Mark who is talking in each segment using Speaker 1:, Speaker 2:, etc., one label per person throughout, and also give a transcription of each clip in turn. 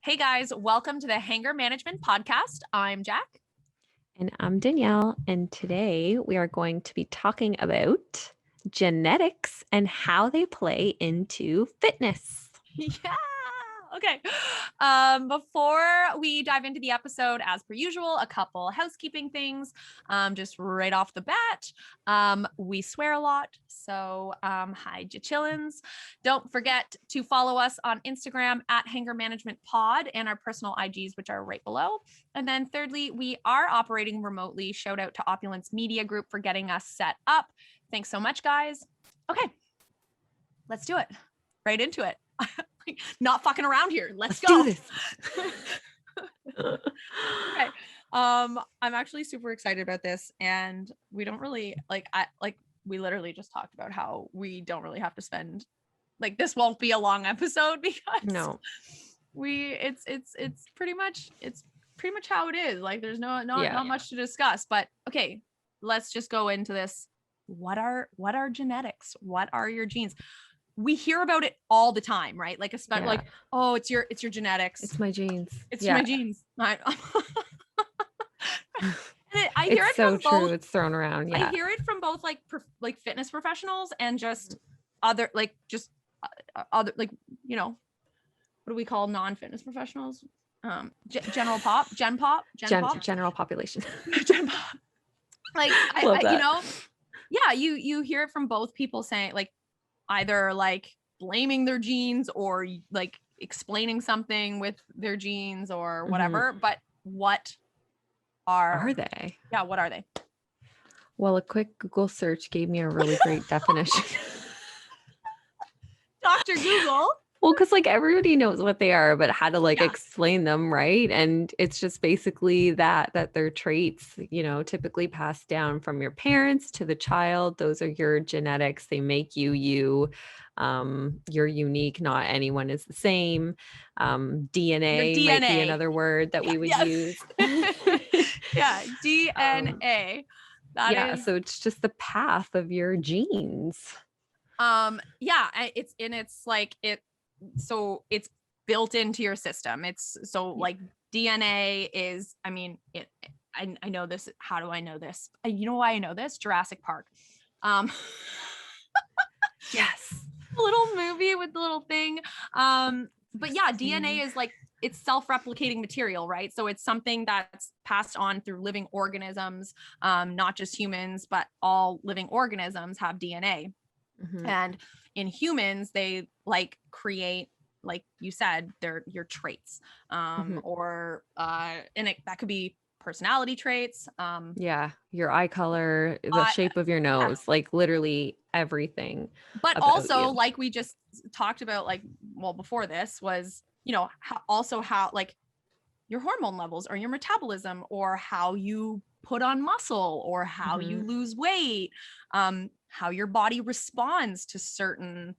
Speaker 1: Hey guys, welcome to the Hanger Management Podcast. I'm Jac.
Speaker 2: And I'm Danielle, and today we are going to be talking about genetics and how they play into fitness.
Speaker 1: Yeah. Okay. Before we dive into the episode, as per usual, a couple housekeeping things. Just right off the bat, we swear a lot, so hide your chillins. Don't forget to follow us on Instagram at Hanger Management Pod and our personal IGs, which are right below. And then thirdly, we are operating remotely. Shout out to Opulence Media Group for getting us set up. Thanks so much, guys. Okay, let's do it. Right into it. Not fucking around here. Let's go.
Speaker 2: Do this.
Speaker 1: Okay. I'm actually super excited about this, and we don't really we literally just talked about how we don't really have to spend this won't be a long episode because
Speaker 2: No.
Speaker 1: it's pretty much how it is. Like there's not much to discuss. But okay, let's just go into this. What are genetics? What are your genes? We hear about it all the time, right? Like, especially like, oh, it's your genetics.
Speaker 2: It's my genes.
Speaker 1: It's my genes. I hear it
Speaker 2: so
Speaker 1: from
Speaker 2: true.
Speaker 1: both.
Speaker 2: It's thrown around. Yeah.
Speaker 1: I hear it from both like fitness professionals and just other other what do we call non-fitness professionals? General population. Gen pop. Like you hear it from both people saying like either like blaming their genes or like explaining something with their genes or whatever. But what are
Speaker 2: they?
Speaker 1: Yeah, what are they?
Speaker 2: Well, a quick Google search gave me a really great definition.
Speaker 1: Dr. Google.
Speaker 2: Well, because like everybody knows what they are, but how to explain them, right? And it's just basically that they're traits, typically passed down from your parents to the child. Those are your genetics. They make you. You're unique. Not anyone is the same. DNA might be another word that we would use.
Speaker 1: Yeah, DNA.
Speaker 2: So it's just the path of your genes.
Speaker 1: So it's built into your system. It's so like DNA is, I know this. How do I know this? You know why I know this? Jurassic Park.
Speaker 2: Yes.
Speaker 1: A little movie with the little thing. But yeah, DNA is like, it's self-replicating material, right? So it's something that's passed on through living organisms, not just humans, but all living organisms have DNA. And in humans, they create, like you said, they're your traits, or and that could be personality traits.
Speaker 2: Your eye color, the shape of your nose, like literally everything.
Speaker 1: But also, like we just talked about, before this was, how your hormone levels or your metabolism or how you put on muscle or how you lose weight, how your body responds to certain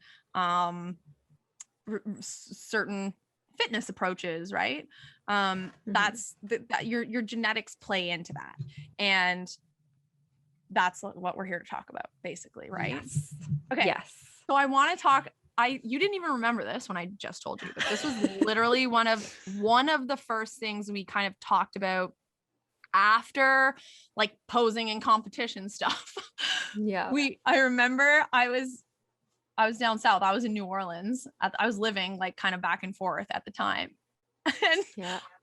Speaker 1: fitness approaches, right? That's that your genetics play into that, and that's what we're here to talk about, basically, right?
Speaker 2: Yes.
Speaker 1: Okay.
Speaker 2: Yes.
Speaker 1: So I want to talk. You didn't even remember this when I just told you, but this was literally one of the first things we kind of talked about after posing in competition stuff.
Speaker 2: Yeah.
Speaker 1: I remember I was down south. I was in New Orleans. I was living kind of back and forth at the time. And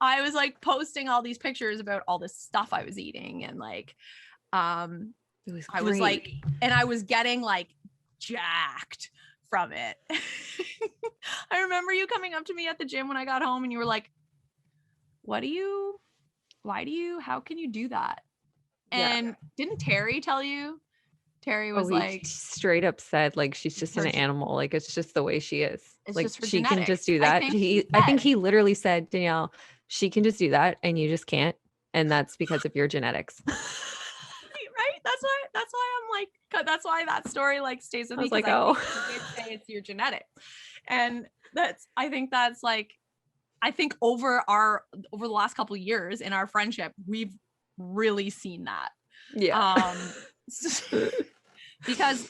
Speaker 1: I was posting all these pictures about all this stuff I was eating, and
Speaker 2: it was
Speaker 1: I was and I was getting jacked from it. I remember you coming up to me at the gym when I got home and you were like, how can you do that? And didn't Terry tell you? Terry was
Speaker 2: straight up said she's just an animal. It's just the way she is. She
Speaker 1: genetics.
Speaker 2: Can just do that. I think he literally said, Danielle, she can just do that and you just can't. And that's because of your genetics.
Speaker 1: Right? That's why that story stays with me.
Speaker 2: I
Speaker 1: say it's your genetics. And I think over the last couple of years in our friendship, we've really seen that.
Speaker 2: Yeah.
Speaker 1: Because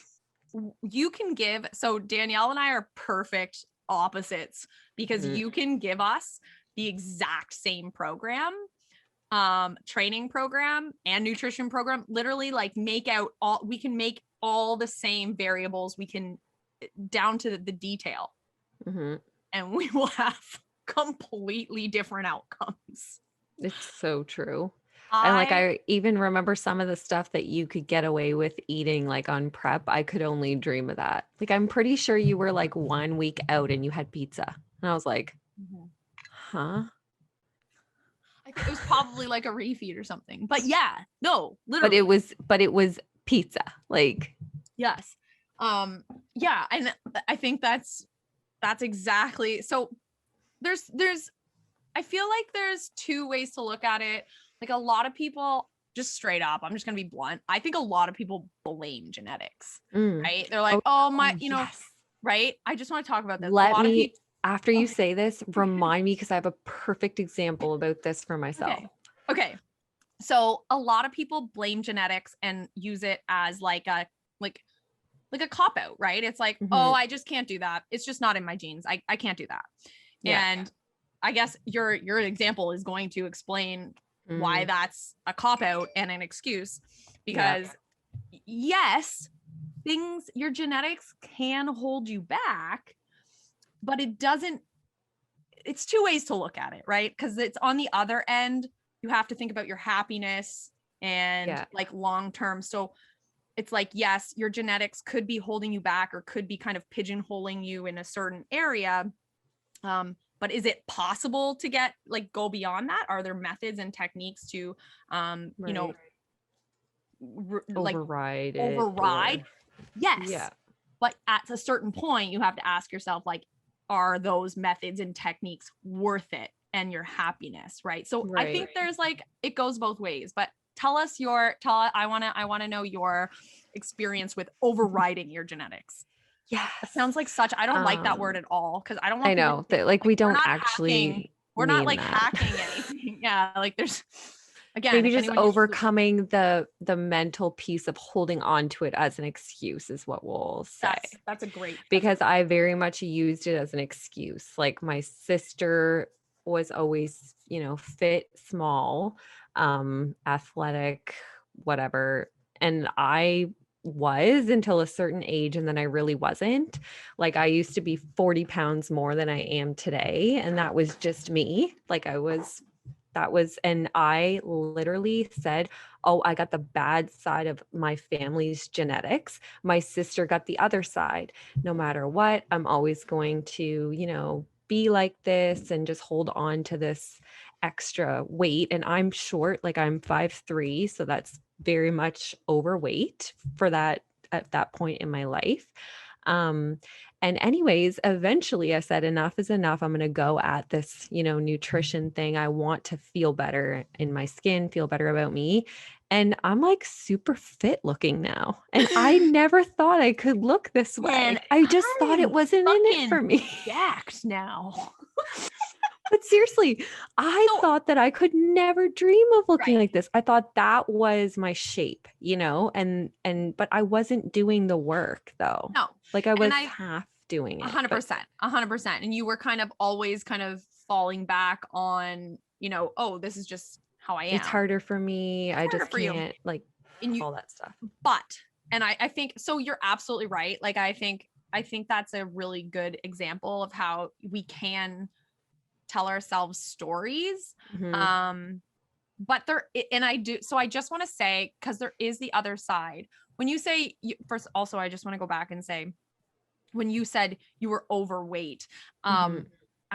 Speaker 1: you can give, so Danielle and I are perfect opposites because you can give us the exact same program, training program and nutrition program, literally like we can make all the same variables, we can down to the detail, and we will have completely different outcomes.
Speaker 2: It's so true. And like, I even remember some of the stuff that you could get away with eating like on prep. I could only dream of that. Like, I'm pretty sure you were like 1 week out and you had pizza. And I was like, huh?
Speaker 1: I think it was probably like a refeed or something. But yeah, no, literally.
Speaker 2: But it was pizza. Like,
Speaker 1: yes. Yeah, and I think that's exactly. So there's I feel like there's two ways to look at it. Like, a lot of people, just straight up, I'm just gonna be blunt, I think a lot of people blame genetics, right? They're like, oh my, you know, right? I just want to talk about this.
Speaker 2: After you say this, remind me, because I have a perfect example about this for myself.
Speaker 1: Okay. So a lot of people blame genetics and use it as like a cop out, right? It's like, oh, I just can't do that. It's just not in my genes. I can't do that. Yeah. And I guess your example is going to explain why that's a cop out and an excuse, because yes, your genetics can hold you back, but it's two ways to look at it, right? Because it's on the other end, you have to think about your happiness and like long-term. So it's like, yes, your genetics could be holding you back or could be kind of pigeonholing you in a certain area. But is it possible to go beyond that? Are there methods and techniques to, you know,
Speaker 2: override?
Speaker 1: Yes. Yeah. But at a certain point, you have to ask yourself, like, are those methods and techniques worth it and your happiness, right? So I think there's it goes both ways. But I want to know your experience with overriding your genetics.
Speaker 2: Yeah,
Speaker 1: it sounds like I don't like that word at all, because I don't want.
Speaker 2: I know that we don't actually.
Speaker 1: We're not hacking anything. Yeah, there's. Again,
Speaker 2: maybe just overcoming the mental piece of holding on to it as an excuse is what we'll say.
Speaker 1: That's a great.
Speaker 2: Because I very much used it as an excuse. Like, my sister was always, fit, small, athletic, whatever. And I was until a certain age, and then I really wasn't. Like, I used to be 40 pounds more than I am today. And that was just me. And I literally said, oh, I got the bad side of my family's genetics. My sister got the other side. No matter what, I'm always going to, be like this and just hold on to this extra weight. And I'm short, I'm 5'3", so that's very much overweight for that at that point in my life. And anyways, eventually I said, enough is enough. I'm going to go at this, nutrition thing. I want to feel better in my skin, feel better about me. And I'm super fit looking now. And I never thought I could look this way. And I just thought it wasn't in it for me.
Speaker 1: Jacked now.
Speaker 2: But seriously, I thought that I could never dream of looking like this. I thought that was my shape, but I wasn't doing the work though.
Speaker 1: No.
Speaker 2: I was half doing it.
Speaker 1: 100%. And you were kind of always kind of falling back on, oh, this is just how I am.
Speaker 2: It's harder for me. I just can't all that stuff.
Speaker 1: But, and I think, so you're absolutely right. I think that's a really good example of how we can tell ourselves stories. But I just want to say, because there is the other side. When you say first, also, I just want to go back and say, when you said you were overweight, I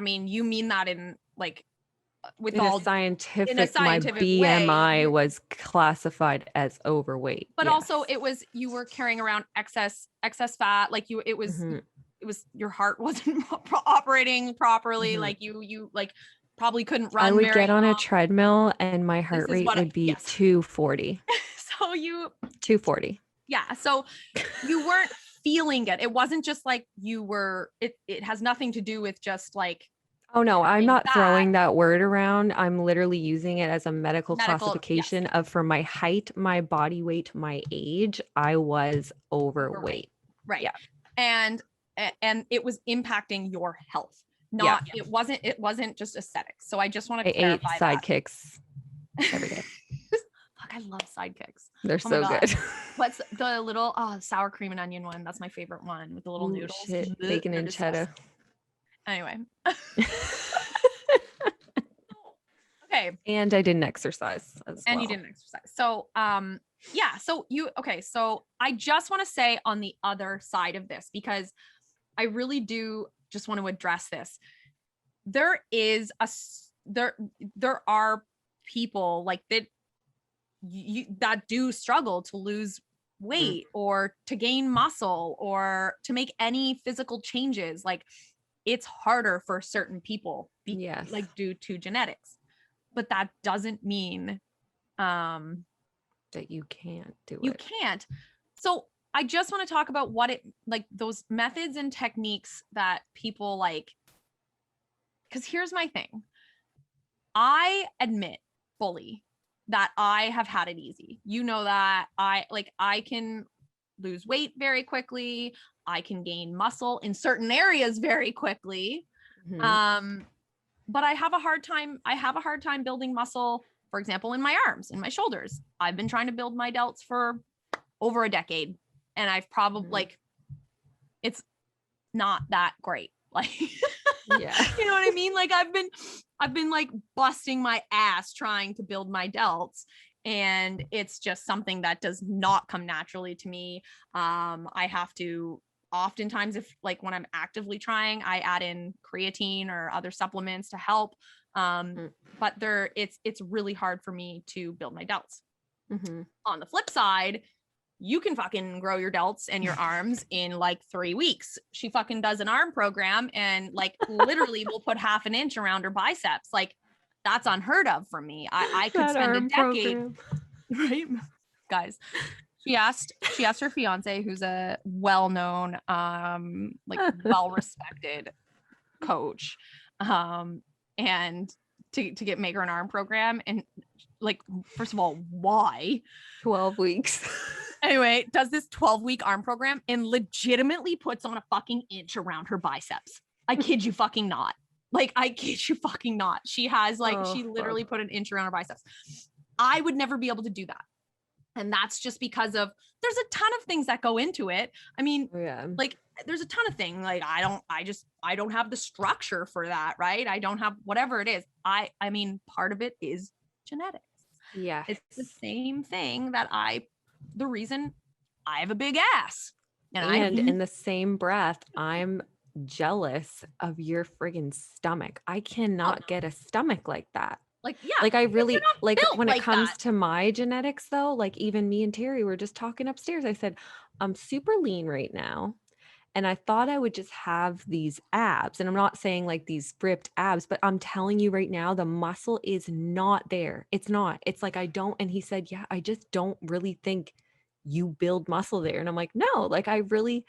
Speaker 1: mean, you mean that in
Speaker 2: in a scientific my BMI way. Was classified as overweight.
Speaker 1: But also you were carrying around excess fat. It was your heart wasn't operating properly. You probably couldn't run.
Speaker 2: I would get on a treadmill and my heart rate would be 240.
Speaker 1: So
Speaker 2: 240.
Speaker 1: Yeah. So you weren't feeling it. It wasn't just you were, it has nothing to do with just
Speaker 2: oh no, I'm not throwing that word around. I'm literally using it as a medical classification of, for my height, my body weight, my age, I was overweight.
Speaker 1: Right. Yeah. And it was impacting your health. Not, it wasn't just aesthetics. So I just want to
Speaker 2: I ate
Speaker 1: clarify that.
Speaker 2: sidekicks every day.
Speaker 1: Fuck, I love sidekicks.
Speaker 2: They're so good.
Speaker 1: What's the little sour cream and onion one? That's my favorite one with the little noodles.
Speaker 2: Shit. Bacon and cheddar.
Speaker 1: Anyway. Okay.
Speaker 2: And I didn't exercise as well.
Speaker 1: And you didn't exercise. So yeah. So so I just want to say on the other side of this, because I really do just want to address this. There are people like that that do struggle to lose weight or to gain muscle or to make any physical changes. Like it's harder for certain people like due to genetics, but that doesn't mean
Speaker 2: that you can't do it.
Speaker 1: You can't. So I just want to talk about what it like those methods and techniques that people like, because here's my thing. I admit fully that I have had it easy. You know that I can lose weight very quickly. I can gain muscle in certain areas very quickly. But I have a hard time building muscle, for example, in my arms, in my shoulders. I've been trying to build my delts for over a decade. And I've probably like, it's not that great. Like, you know what I mean? Like I've been like busting my ass trying to build my delts, and it's just something that does not come naturally to me. I have to oftentimes, if like when I'm actively trying, I add in creatine or other supplements to help. But it's really hard for me to build my delts. On the flip side, you can fucking grow your delts and your arms in like 3 weeks. She fucking does an arm program and like literally will put half an inch around her biceps. Like that's unheard of for me. I could spend a decade, right? Guys, she asked her fiance, who's a well-known, like well-respected coach, and to make her an arm program. And like, first of all, why
Speaker 2: 12 weeks?
Speaker 1: Anyway, does this 12-week arm program and legitimately puts on a fucking inch around her biceps. I kid you fucking not. Like, I kid you fucking not. She has like, she literally put an inch around her biceps. I would never be able to do that. And that's just because there's a ton of things that go into it. I mean, like there's a ton of things. Like I don't have the structure for that. Right. I don't have whatever it is. I mean, part of it is genetics.
Speaker 2: Yeah.
Speaker 1: It's the same thing the reason I have a big ass.
Speaker 2: And in the same breath, I'm jealous of your friggin' stomach. I cannot get a stomach like that.
Speaker 1: Like, yeah.
Speaker 2: Like I really, like when it comes
Speaker 1: that.
Speaker 2: to my genetics though, like even me and Terry were just talking upstairs. I said, I'm super lean right now. And I thought I would just have these abs. And I'm not saying like these ripped abs, but I'm telling you right now, the muscle is not there. It's not. It's like I don't. And he said, yeah, I just don't really think you build muscle there. And I'm like, no, like I really,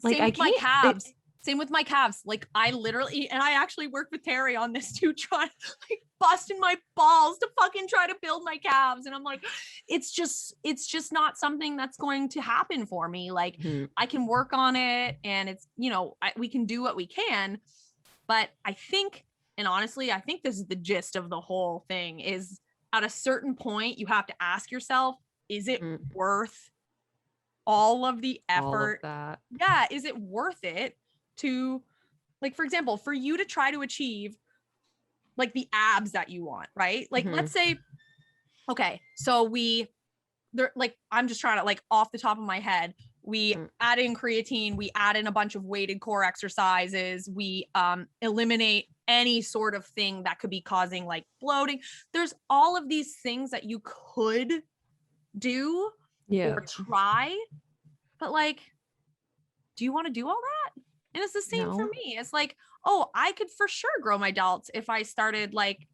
Speaker 2: like
Speaker 1: Same
Speaker 2: I
Speaker 1: with
Speaker 2: can't.
Speaker 1: my calves. Same with my calves. Like I literally, and I actually worked with Terry on this too, trying like busting my balls to fucking try to build my calves. And I'm like, it's just not something that's going to happen for me. Like I can work on it and it's, we can do what we can. But I think, and honestly, I think this is the gist of the whole thing is at a certain point, you have to ask yourself, is it worth all of the effort?
Speaker 2: All of that.
Speaker 1: Yeah. Is it worth it? To like, for example, for you to try to achieve like the abs that you want, right? Like, let's say, okay, so I'm just trying to like off the top of my head, we add in creatine, we add in a bunch of weighted core exercises, we eliminate any sort of thing that could be causing like bloating. There's all of these things that you could do or try, but like, do you want to do all that? And it's the same for me. It's like, oh, I could for sure grow my delts if I started like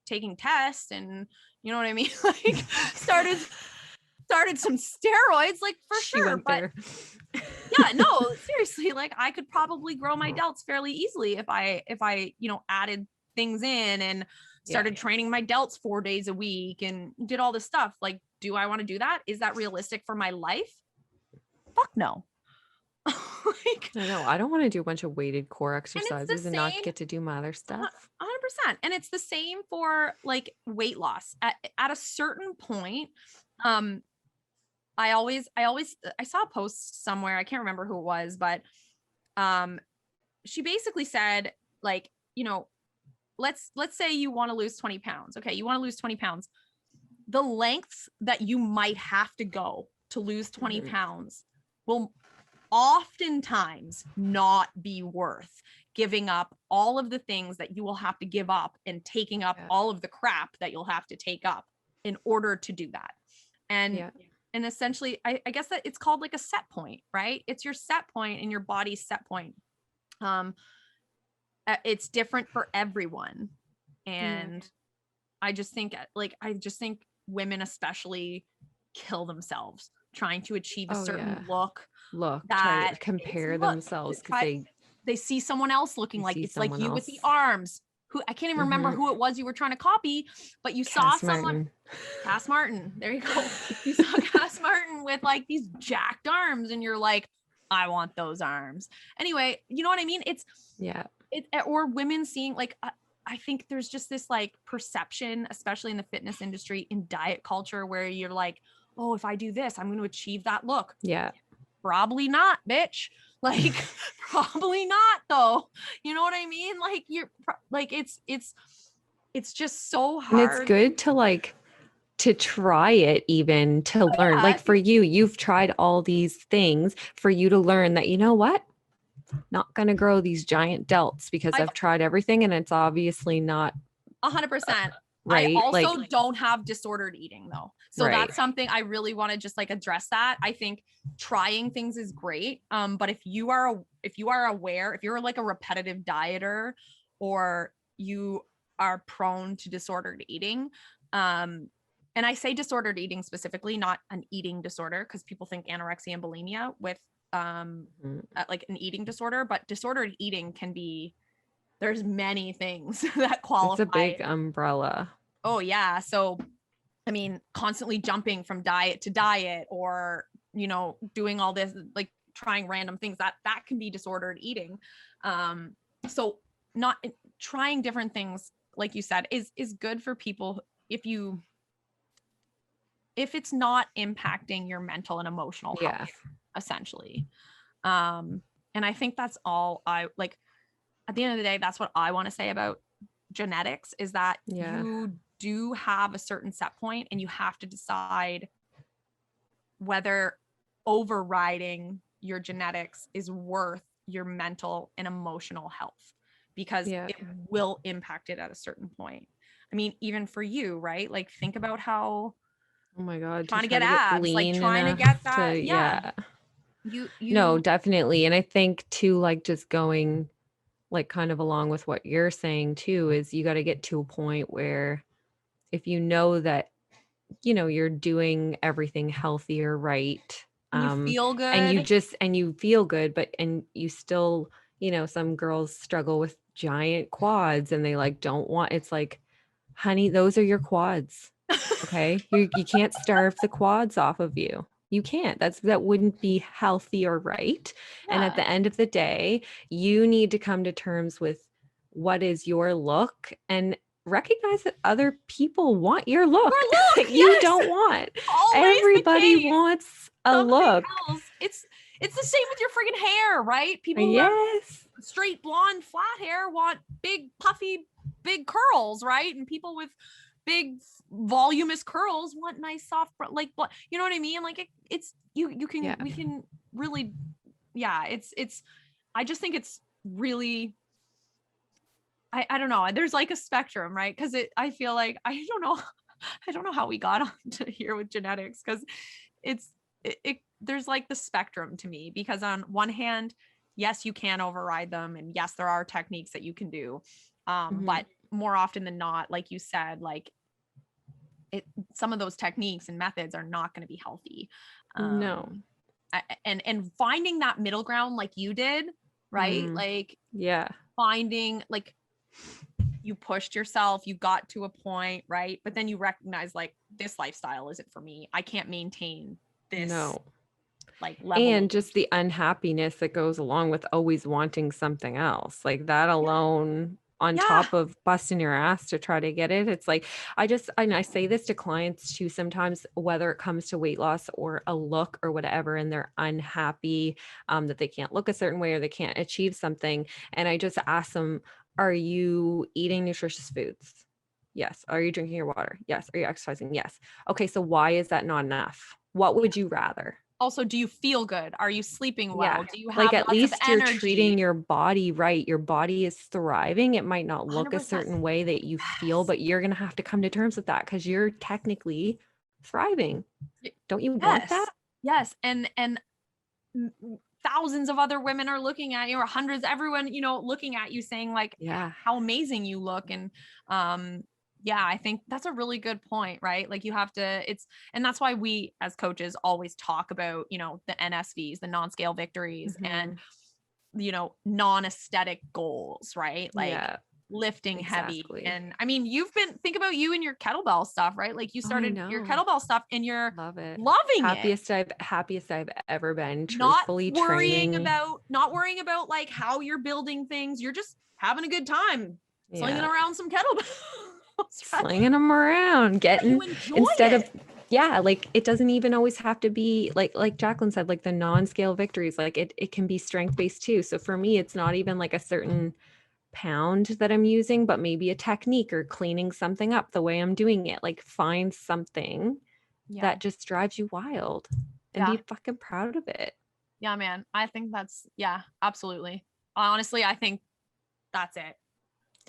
Speaker 1: taking tests and you know what I mean? Like started some steroids, like for sure. But yeah, no, seriously, like I could probably grow my delts fairly easily if I, added things in and started training my delts 4 days a week and did all this stuff. Like, do I want to do that? Is that realistic for my life? Fuck no. Like,
Speaker 2: I know. I don't want to do a bunch of weighted core
Speaker 1: and it's the
Speaker 2: exercises and not
Speaker 1: same
Speaker 2: get to do my other stuff.
Speaker 1: 100%. And it's the same for like weight loss. At a certain point, I saw a post somewhere, I can't remember who it was, but she basically said, like, let's say you want to lose 20 pounds. Okay, you want to lose 20 pounds. The lengths that you might have to go to lose 20 pounds will oftentimes not be worth giving up all of the things that you will have to give up and taking up all of the crap that you'll have to take up in order to do that. And essentially, I guess that it's called like a set point, right? It's your set point and your body's set point. It's different for everyone. And I just think women especially kill themselves trying to achieve a certain look
Speaker 2: try
Speaker 1: that
Speaker 2: to compare themselves because
Speaker 1: they see someone else looking like it's like you
Speaker 2: else
Speaker 1: with the arms, who I can't even remember who it was you were trying to copy, but you saw someone, Cass Martin, there you go. You saw Cass Martin with like these jacked arms and you're like, I want those arms. Anyway, you know what I mean? Or women seeing like, I think there's just this like perception, especially in the fitness industry, in diet culture, where you're like, oh, if I do this, I'm going to achieve that look.
Speaker 2: Yeah.
Speaker 1: Probably not, bitch. Like, probably not though. You know what I mean? Like you're like, it's just so hard.
Speaker 2: And it's good to like, to try it, even to learn, like for you've tried all these things for you to learn that, you know what? Not going to grow these giant delts because I've tried everything and it's obviously not
Speaker 1: 100%.
Speaker 2: Right.
Speaker 1: I also don't have disordered eating though. So that's something I really want to just like address that. I think trying things is great. But if you are aware, if you're like a repetitive dieter or you are prone to disordered eating, and I say disordered eating specifically, not an eating disorder, because people think anorexia and bulimia with like an eating disorder, but disordered eating can be, there's many things that qualify.
Speaker 2: It's a big umbrella.
Speaker 1: Oh yeah. So, I mean, constantly jumping from diet to diet or, doing all this, like trying random things that can be disordered eating. So not trying different things, like you said, is good for people if it's not impacting your mental and emotional health, essentially. And I think that's all I like. At the end of the day, that's what I want to say about genetics, is that you do have a certain set point and you have to decide whether overriding your genetics is worth your mental and emotional health, because it will impact it at a certain point. I mean, even for you, right? Like think about how,
Speaker 2: oh my God,
Speaker 1: trying to get abs, like trying to get that.
Speaker 2: No, definitely. And I think too, like just going like kind of along with what you're saying too, is you got to get to a point where if you know that, you're doing everything healthy or right,
Speaker 1: you feel good
Speaker 2: and you feel good, but, and you still, some girls struggle with giant quads and they like, don't want, it's like, honey, those are your quads. Okay. You can't starve the quads off of you. You can't. That wouldn't be healthy or right. Yeah. And at the end of the day, you need to come to terms with what is your look and recognize that other people want your look that you don't want. Always everybody wants a look.
Speaker 1: It's the same with your friggin' hair, right? People who have straight blonde flat hair want big puffy big curls, right? And people with big voluminous curls want nice soft, like, you know what I mean? Like it's we can really, it's I just think it's really, I don't know, there's like a spectrum, right? Because I feel like I don't know how we got onto here with genetics, because there's like the spectrum to me, because on one hand, yes, you can override them, and yes, there are techniques that you can do, but more often than not, like you said, like some of those techniques and methods are not going to be healthy.
Speaker 2: No.
Speaker 1: And finding that middle ground, like you did, right? Like, finding, like, you pushed yourself, you got to a point, right? But then you recognize, like, this lifestyle isn't for me. I can't maintain this like level.
Speaker 2: And just the unhappiness that goes along with always wanting something else. Like that alone, on
Speaker 1: Yeah.
Speaker 2: top of busting your ass to try to get it. It's like, and I say this to clients too, sometimes, whether it comes to weight loss or a look or whatever, and they're unhappy that they can't look a certain way or they can't achieve something. And I just ask them, are you eating nutritious foods? Yes. Are you drinking your water? Yes. Are you exercising? Yes. Okay. So why is that not enough? What would you rather?
Speaker 1: Also, do you feel good? Are you sleeping
Speaker 2: Yeah.
Speaker 1: well? Do you
Speaker 2: Like
Speaker 1: have
Speaker 2: at
Speaker 1: lots of
Speaker 2: least you're treating
Speaker 1: energy?
Speaker 2: your body right. Your body is thriving. It might not look a
Speaker 1: 100%.
Speaker 2: certain way that you feel,
Speaker 1: Yes.
Speaker 2: but you're going to have to come to terms with that because you're technically thriving. Don't you want that?
Speaker 1: Yes. Yes. And thousands of other women are looking at you, or hundreds, everyone, looking at you saying like
Speaker 2: Yeah.
Speaker 1: how amazing you look. And yeah, I think that's a really good point, right? Like you have to, and that's why we as coaches always talk about, the NSVs, the non-scale victories, and non-aesthetic goals, right? Like
Speaker 2: Yeah,
Speaker 1: lifting heavy.
Speaker 2: exactly.
Speaker 1: And I mean, think about you and your kettlebell stuff, right? Like you
Speaker 2: Oh, I
Speaker 1: started your
Speaker 2: know.
Speaker 1: kettlebell stuff and you're
Speaker 2: Love it.
Speaker 1: loving it.
Speaker 2: Happiest I've ever been,
Speaker 1: Not
Speaker 2: truthfully
Speaker 1: worrying
Speaker 2: training.
Speaker 1: about like how you're building things. You're just having a good time slinging
Speaker 2: Yeah.
Speaker 1: around some kettlebells. Right?
Speaker 2: Slinging them around,
Speaker 1: You
Speaker 2: getting,
Speaker 1: enjoy
Speaker 2: instead of,
Speaker 1: it.
Speaker 2: yeah, like it doesn't even always have to be like Jacqueline said, like the non-scale victories, like it can be strength based too. So for me, it's not even like a certain pound that I'm using, but maybe a technique or cleaning something up the way I'm doing it. Like find something
Speaker 1: Yeah.
Speaker 2: that just drives you wild and
Speaker 1: Yeah.
Speaker 2: be fucking proud of it.
Speaker 1: Yeah, man. I think yeah, absolutely. Honestly, I think that's it.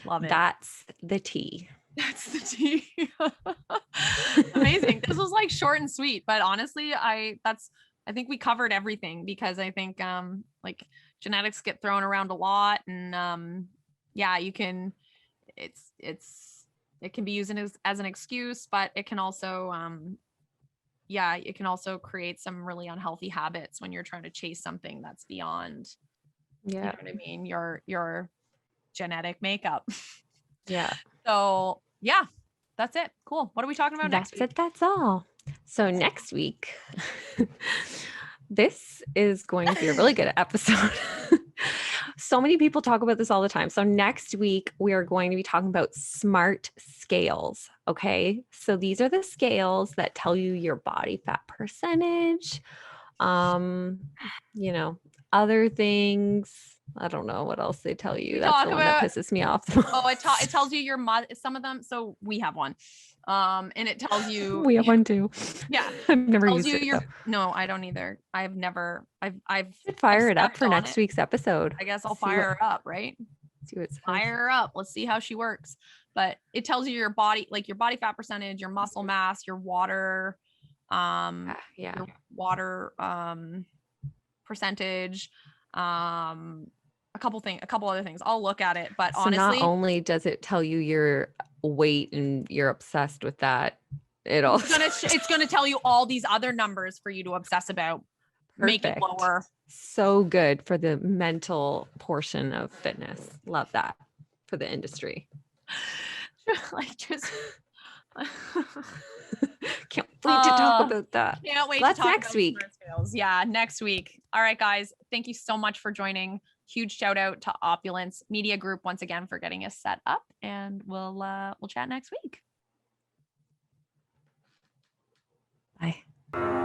Speaker 1: Love it.
Speaker 2: That's the tea.
Speaker 1: That's the tea. Amazing. This was like short and sweet, but honestly, I think we covered everything, because I think like genetics get thrown around a lot, and yeah, you can it can be used as an excuse, but it can also yeah, it can also create some really unhealthy habits when you're trying to chase something that's beyond, you know
Speaker 2: Yeah.
Speaker 1: what I mean, your genetic makeup.
Speaker 2: Yeah.
Speaker 1: So yeah, that's it. Cool. What are we talking about next
Speaker 2: That's
Speaker 1: week?
Speaker 2: it. That's all. So next week, this is going to be a really good episode. So many people talk about this all the time. So next week, we are going to be talking about smart scales. Okay. So these are the scales that tell you your body fat percentage, um, other things. I don't know what else they tell you.
Speaker 1: We
Speaker 2: That's
Speaker 1: talk
Speaker 2: the one that
Speaker 1: about
Speaker 2: pisses me off.
Speaker 1: it tells you your some of them. So we have one. And it tells you
Speaker 2: We have one too.
Speaker 1: yeah.
Speaker 2: I've never
Speaker 1: Tells
Speaker 2: used
Speaker 1: you
Speaker 2: it.
Speaker 1: your no, I don't either. I've
Speaker 2: Should fire it up
Speaker 1: stepped
Speaker 2: for
Speaker 1: on
Speaker 2: next
Speaker 1: it.
Speaker 2: week's episode.
Speaker 1: I guess I'll
Speaker 2: See what
Speaker 1: fire her up, right?
Speaker 2: it says.
Speaker 1: Fire her up. Let's see how she works. But it tells you your body, like your body fat percentage, your muscle mass, your water,
Speaker 2: Yeah.
Speaker 1: your water percentage, a couple other things. I'll look at it, but
Speaker 2: So
Speaker 1: honestly,
Speaker 2: not only does it tell you your weight and you're obsessed with that, it also
Speaker 1: it's gonna tell you all these other numbers for you to obsess about. Make it
Speaker 2: perfect.
Speaker 1: lower.
Speaker 2: So good for the mental portion of fitness. Love that for the industry.
Speaker 1: Like just
Speaker 2: Can't wait to talk about that.
Speaker 1: Can't wait
Speaker 2: That's
Speaker 1: to talk
Speaker 2: next
Speaker 1: about
Speaker 2: week.
Speaker 1: smart scales. Yeah, next week. All right, guys. Thank you so much for joining. Huge shout out to Opulence Media Group once again for getting us set up, and we'll chat next week.
Speaker 2: Bye.